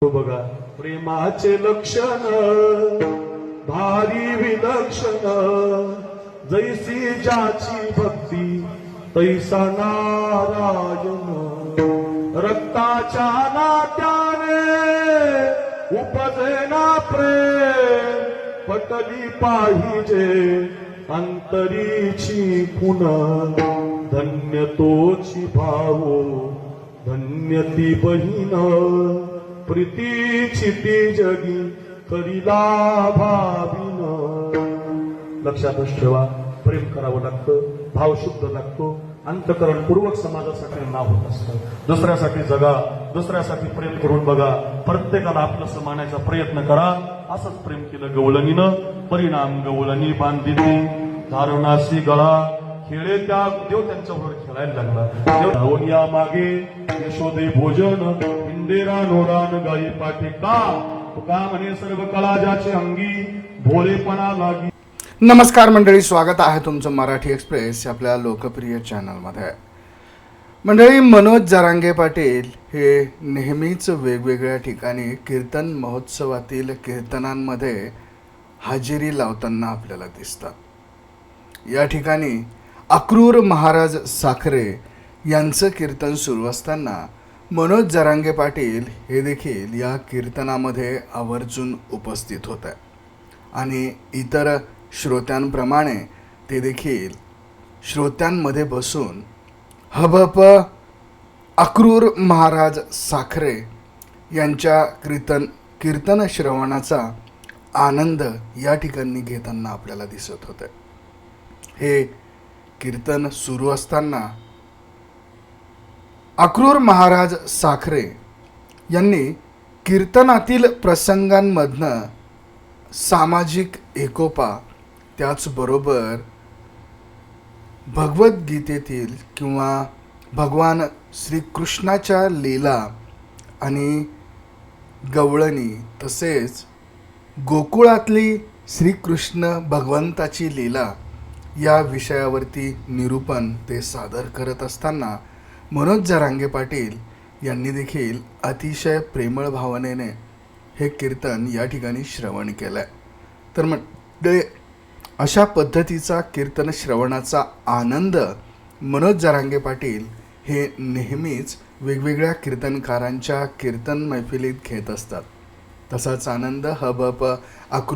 बघा प्रेमाचे लक्षण भारी विलक्षण, जैसी ज्याची भक्ती तैसा नारायण, रक्ताच्या नात्याने उपजेना प्रेम, पटली पाहिजे अंतरीची खुण, धन्य तोची भावो धन्य ती बहीण, प्रीतीची ती जगी करीला भाविन. लक्षातच ठेवा, प्रेम करावं लागतं, भाव शुद्ध लागतो, अंतकरणपूर्वक समाजासाठी नाव होत असतं. दुसऱ्यासाठी जगा, दुसऱ्यासाठी प्रेम करून बघा, प्रत्येकाला आपलं मानायचा प्रयत्न करा. असंच प्रेम केलं गवळणीनं, परिणाम गवळणी बांधिली धारणाशी गळा, खेळे त्या देव त्यांच्याबरोबर खेळायला लागला. देव या मागे यशोदे भोजन, इंदिरा नोरान गाई पाठी का, तुका म्हणे सर्व कला ज्याचे अंगी, भोळेपणा लागी. नमस्कार मंडळी, स्वागत आहे तुमचं मराठी एक्सप्रेस या आपल्या लोकप्रिय चॅनलमध्ये. मंडळी, मनोज जरांगे पाटील हे नेहमीच वेगवेगळ्या ठिकाणी कीर्तन महोत्सवातील कीर्तनांमध्ये हजेरी लावताना आपल्याला दिसतात. या ठिकाणी अक्रूर महाराज साखरे यांचं कीर्तन सुरू असताना मनोज जरांगे पाटील हे देखील या कीर्तनामध्ये आवर्जून उपस्थित होते आणि इतर श्रोत्यांप्रमाणे ते देखील श्रोत्यांमध्ये बसून हबप अक्रूर महाराज साखरे यांच्या कीर्तन श्रवणाचा आनंद या ठिकाणी घेताना आपल्याला दिसत होते. हे कीर्तन सुरू असताना अक्रूर महाराज साखरे यांनी कीर्तनातील प्रसंगांमधनं सामाजिक एकोपा, त्याचबरोबर भगवद्गीतेतील किंवा भगवान श्रीकृष्णाच्या लीला आणि गवळणी, तसेच गोकुळातली श्रीकृष्ण भगवंताची लीला या विषयावरती निरूपण ते सादर करत असताना मनोज जरांगे पाटील यांनी देखील अतिशय प्रेमळ भावनेने हे कीर्तन या ठिकाणी श्रवण केलं आहे. तर म्हणजे अशा पद्धतीचा कीर्तन श्रवणाचा आनंद मनोज जरांगे पाटील हे नेहमीच वेगवेगळ्या कीर्तनकारांच्या कीर्तन मैफिलीत घेत असतात. तसाच आनंद हबप अक्रूर